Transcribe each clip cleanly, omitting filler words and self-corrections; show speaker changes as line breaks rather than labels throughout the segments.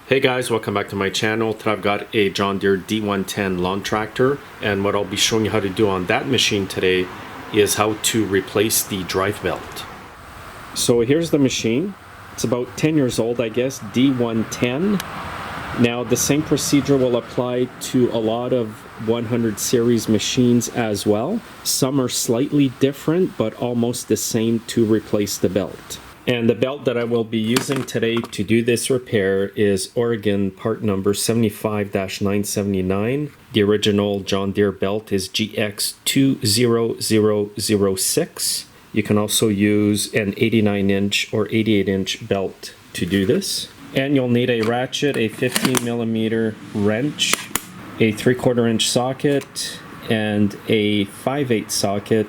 Hey guys, welcome back to my channel. Today I've got a John Deere D110 lawn tractor, and what I'll be showing you how to do on that machine today is how to replace the drive belt. So here's the machine. It's about 10 years old, I guess, D110. Now the same procedure will apply to a lot of 100 series machines as well. Some are slightly different, but almost the same to replace the belt. And the belt that I will be using today to do this repair is Oregon part number 75-979. The original John Deere belt is GX20006. You can also use an 89-inch or 88-inch belt to do this. And you'll need a ratchet, a 15mm wrench, a 3/4 inch socket, and a 5/8 socket,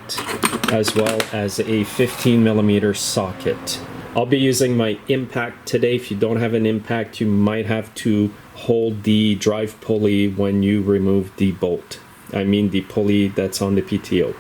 as well as a 15mm socket. I'll be using my impact today. If you don't have an impact, you might have to hold the drive pulley when you remove the bolt. I mean the pulley that's on the PTO.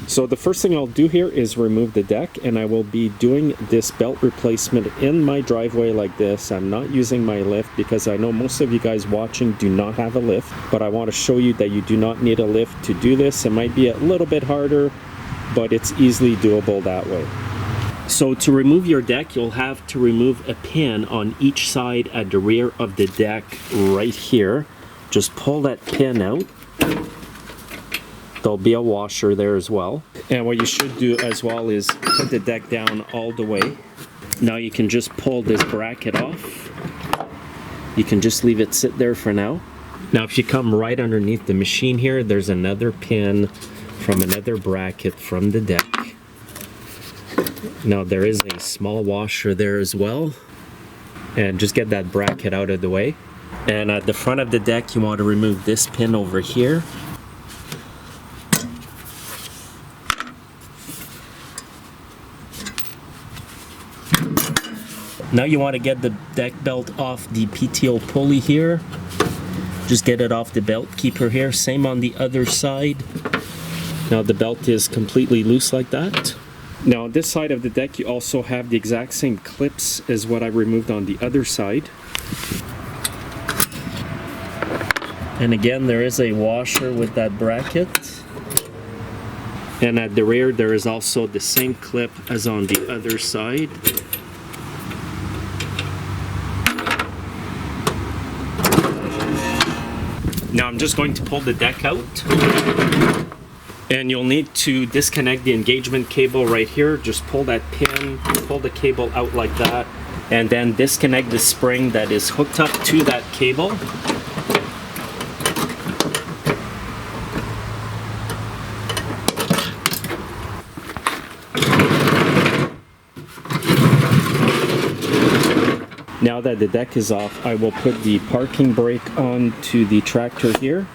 So the first thing I'll do here is remove the deck, and I will be doing this belt replacement in my driveway like this. I'm not using my lift because I know most of you guys watching do not have a lift, but I want to show you that you do not need a lift to do this. It might be a little bit harder, but it's easily doable that way. So to remove your deck, you'll have to remove a pin on each side at the rear of the deck right here. Just pull that pin out. There'll be a washer there as well. And what you should do as well is put the deck down all the way. Now you can just pull this bracket off. You can just leave it sit there for now. Now if you come right underneath the machine here, there's another pin from another bracket from the deck. Now there is a small washer there as well. And just get that bracket out of the way. And at the front of the deck, you want to remove this pin over here. Now you want to get the deck belt off the PTO pulley here. Just get it off the belt keeper here. Same on the other side. Now the belt is completely loose like that. Now on this side of the deck you also have the exact same clips as what I removed on the other side. And again, there is a washer with that bracket. And at the rear there is also the same clip as on the other side. Now I'm just going to pull the deck out, and you'll need to disconnect the engagement cable right here. Just pull that pin, pull the cable out like that, and then disconnect the spring that is hooked up to that cable. Now that the deck is off, I will put the parking brake onto the tractor here.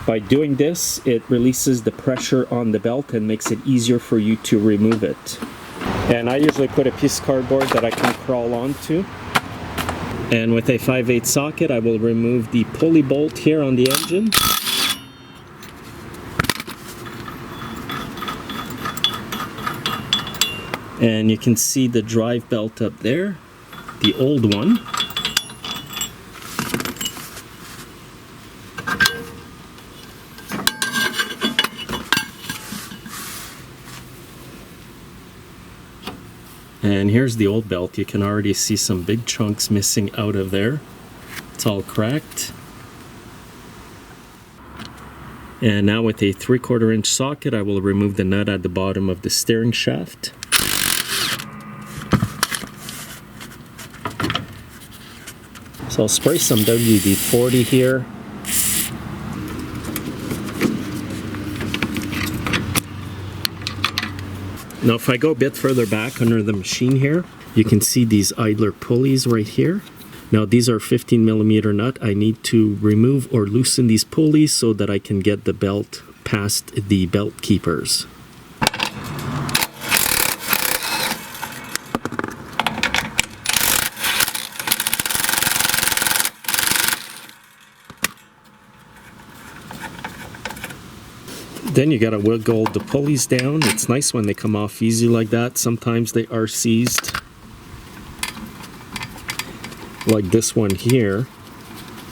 By doing this, it releases the pressure on the belt and makes it easier for you to remove it. And I usually put a piece of cardboard that I can crawl onto. And with a 5/8 socket, I will remove the pulley bolt here on the engine. And you can see the drive belt up there, the old one. And here's the old belt. You can already see some big chunks missing out of there. It's all cracked. And now with a 3/4 inch socket, I will remove the nut at the bottom of the steering shaft. So I'll spray some WD-40 here. Now if I go a bit further back under the machine here, you can see these idler pulleys right here. Now these are 15mm nut. I need to remove or loosen these pulleys so that I can get the belt past the belt keepers. Then you gotta wiggle the pulleys down. It's nice when they come off easy like that. Sometimes they are seized. like this one here.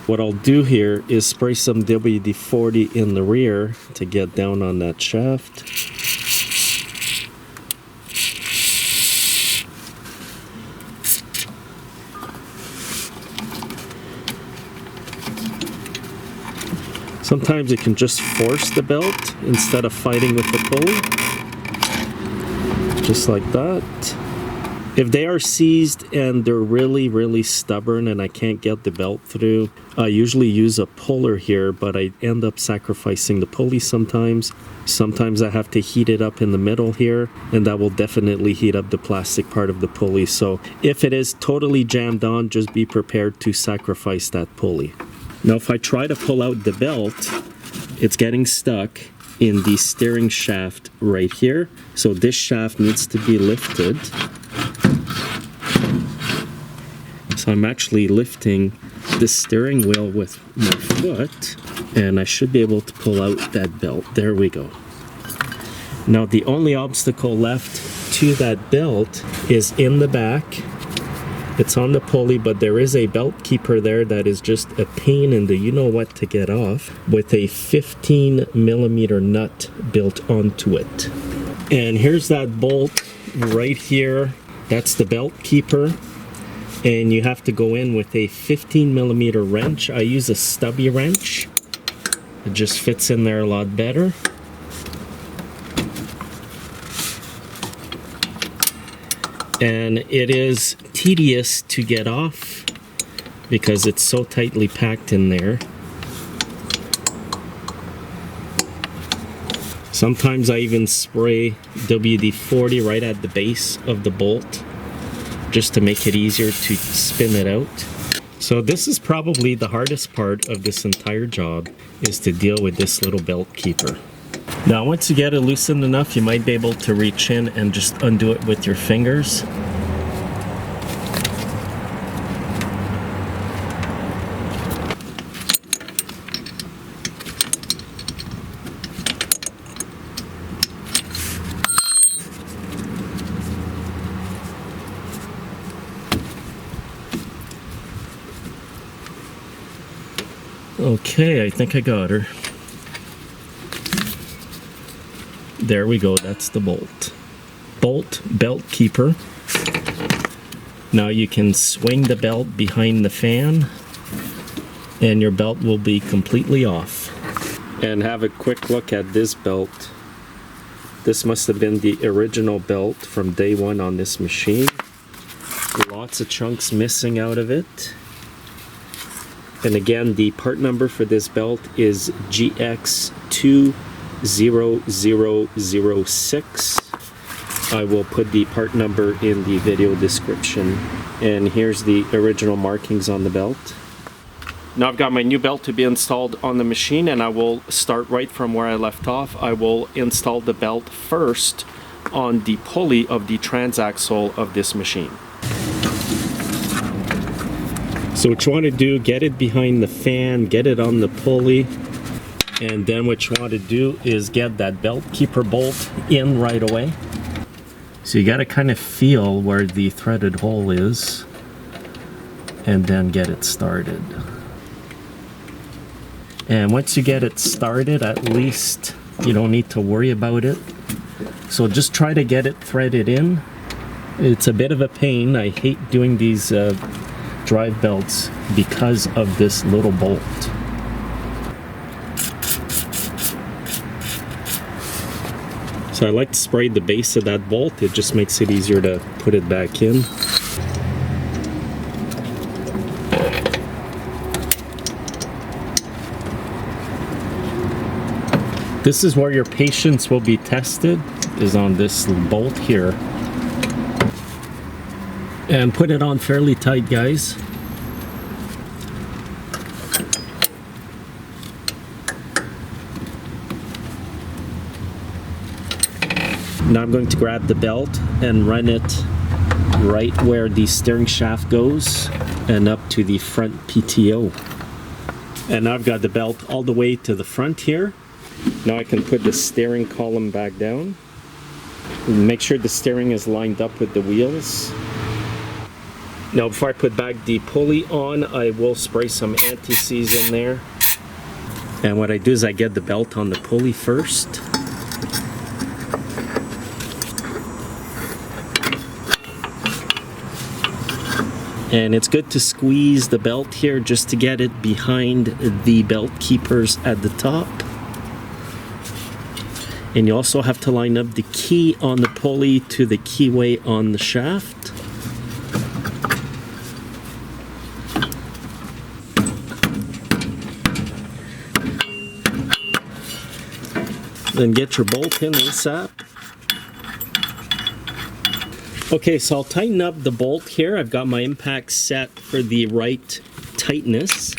What I'll do here is spray some WD-40 in the rear to get down on that shaft. Sometimes it can just force the belt instead of fighting with the pulley. Just like that. If they are seized and they're really stubborn and I can't get the belt through, I usually use a puller here, but I end up sacrificing the pulley sometimes. Sometimes I have to heat it up in the middle here, and that will definitely heat up the plastic part of the pulley. So if it is totally jammed on, just be prepared to sacrifice that pulley. Now if I try to pull out the belt, it's getting stuck in the steering shaft right here. So this shaft needs to be lifted. So I'm actually lifting the steering wheel with my foot, and I should be able to pull out that belt. There we go. Now the only obstacle left to that belt is in the back. It's on the pulley, but there is a belt keeper there that is just a pain in the you-know-what to get off, with a 15mm nut built onto it. And here's that bolt right here. That's the belt keeper. And you have to go in with a 15mm wrench. I use a stubby wrench. It just fits in there a lot better. And it is tedious to get off because it's so tightly packed in there. Sometimes I even spray WD-40 right at the base of the bolt just to make it easier to spin it out. So this is probably the hardest part of this entire job, is to deal with this little belt keeper. Now once you get it loosened enough, you might be able to reach in and just undo it with your fingers. Okay, I think I got her. There we go, that's the bolt. Bolt belt keeper. Now you can swing the belt behind the fan and your belt will be completely off. And have a quick look at this belt. This must have been the original belt from day one on this machine. Lots of chunks missing out of it. And again, the part number for this belt is GX20006. I will put the part number in the video description. And here's the original markings on the belt. Now I've got my new belt to be installed on the machine, and I will start right from where I left off. I will install the belt first on the pulley of the transaxle of this machine. So what you want to do, get it behind the fan, get it on the pulley, and then what you want to do is get that belt keeper bolt in right away. So you got to kind of feel where the threaded hole is and then get it started. And once you get it started, at least you don't need to worry about it. So just try to get it threaded in. It's a bit of a pain. I hate doing these drive belts because of this little bolt. So I like to spray the base of that bolt. It just makes it easier to put it back in. This is where your patience will be tested, is on this bolt here. And put it on fairly tight, guys. Now I'm going to grab the belt and run it right where the steering shaft goes and up to the front PTO. And now I've got the belt all the way to the front here. Now I can put the steering column back down. Make sure the steering is lined up with the wheels. Now before I put back the pulley on, I will spray some anti-seize in there. And what I do is I get the belt on the pulley first. And it's good to squeeze the belt here just to get it behind the belt keepers at the top. And you also have to line up the key on the pulley to the keyway on the shaft. Then get your bolt in ASAP. Okay, so I'll tighten up the bolt here. I've got my impact set for the right tightness.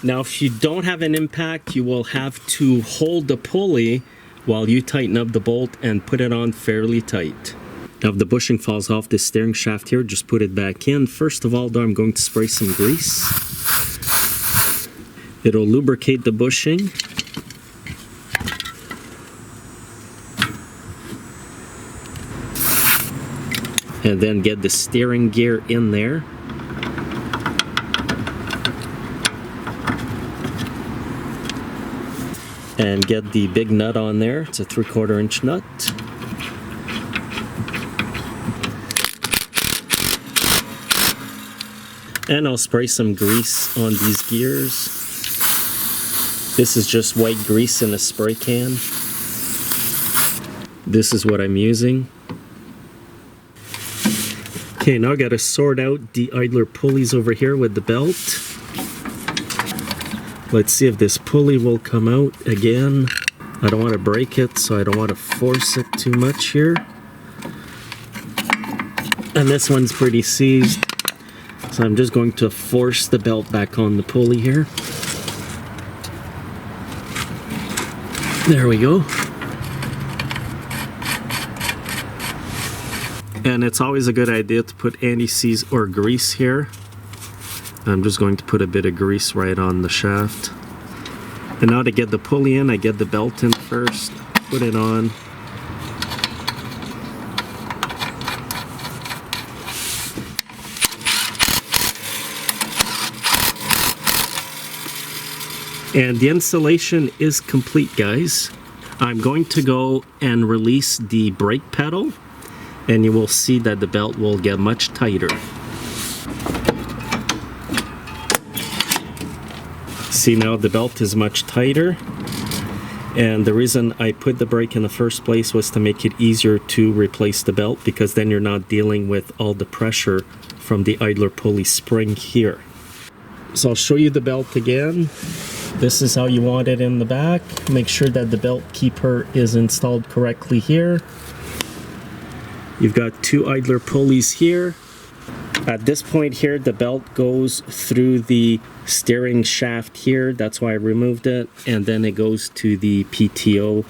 Now, if you don't have an impact, you will have to hold the pulley while you tighten up the bolt and put it on fairly tight. Now, if the bushing falls off the steering shaft here, just put it back in. First of all, though, I'm going to spray some grease. It'll lubricate the bushing. And then get the steering gear in there. And get the big nut on there. It's a 3/4 inch nut. And I'll spray some grease on these gears. This is just white grease in a spray can. This is what I'm using. Okay, now I gotta sort out the idler pulleys over here with the belt. Let's see if this pulley will come out again. I don't want to break it, so I don't want to force it too much here. And this one's pretty seized, so I'm just going to force the belt back on the pulley here. There we go. And it's always a good idea to put anti-seize or grease here. I'm just going to put a bit of grease right on the shaft. And now to get the pulley in, I get the belt in first, put it on. And the installation is complete, guys. I'm going to go and release the brake pedal, and you will see that the belt will get much tighter. See, now the belt is much tighter, and the reason I put the brake in the first place was to make it easier to replace the belt, because then you're not dealing with all the pressure from the idler pulley spring here. So I'll show you the belt again. This is how you want it in the back. Make sure that the belt keeper is installed correctly here. You've got two idler pulleys here. At this point here, the belt goes through the steering shaft here. That's why I removed it. And then it goes to the PTO,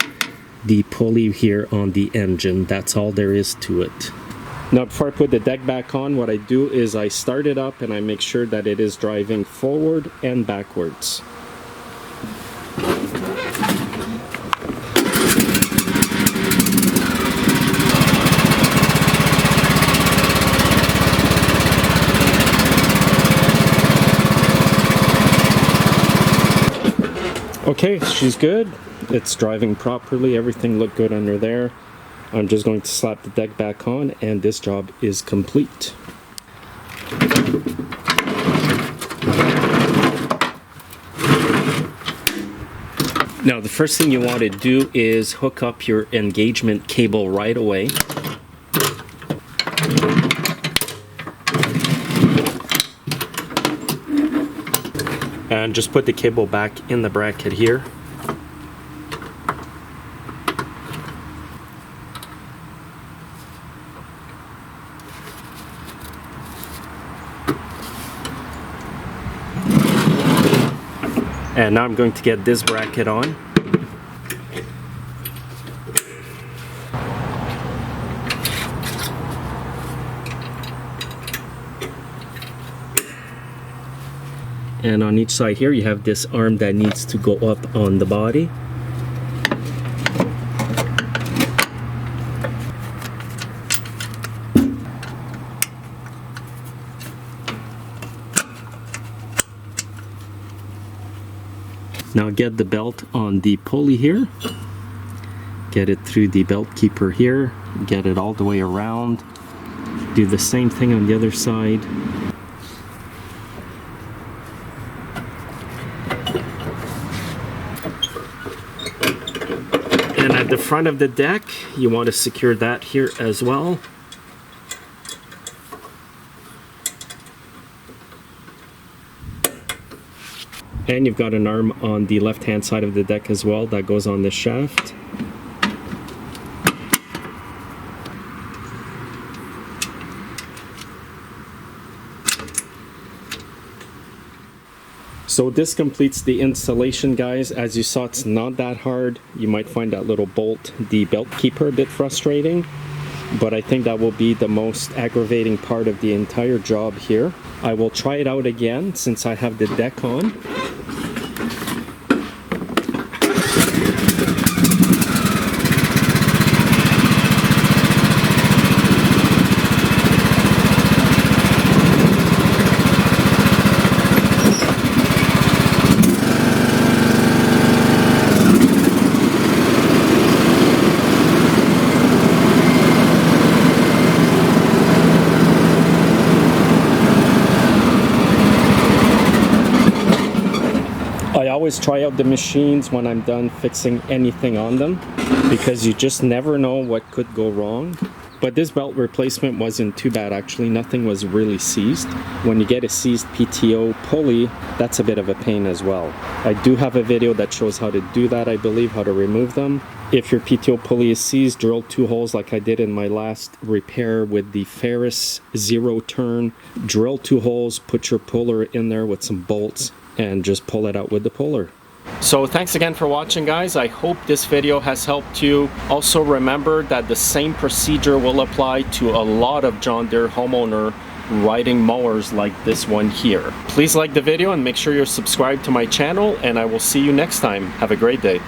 the pulley here on the engine. That's all there is to it. Now, before I put the deck back on, what I do is I start it up and I make sure that it is driving forward and backwards. Okay, she's good. It's driving properly. Everything looked good under there. I'm just going to slap the deck back on, and this job is complete. Now, the first thing you want to do is hook up your engagement cable right away. And just put the cable back in the bracket here. And now I'm going to get this bracket on. And on each side here, you have this arm that needs to go up on the body. Now get the belt on the pulley here. Get it through the belt keeper here. Get it all the way around. Do the same thing on the other side. And at the front of the deck, you want to secure that here as well. And you've got an arm on the left-hand side of the deck as well that goes on this shaft. So this completes the installation, guys. As you saw, it's not that hard. You might find that little bolt, the belt keeper, a bit frustrating, but I think that will be the most aggravating part of the entire job here. I will try it out again since I have the deck on. I always try out the machines when I'm done fixing anything on them, because you just never know what could go wrong. But this belt replacement wasn't too bad actually. Nothing was really seized. When you get a seized PTO pulley, that's a bit of a pain as well. I do have a video that shows how to do that, I believe, how to remove them. If your PTO pulley is seized, drill 2 holes like I did in my last repair with the Ferris 0 turn. Drill 2 holes, put your puller in there with some bolts, and just pull it out with the puller. So thanks again for watching, guys. I hope this video has helped you. Also remember that the same procedure will apply to a lot of John Deere homeowner riding mowers like this one here. Please like the video and make sure you're subscribed to my channel, and I will see you next time. Have a great day.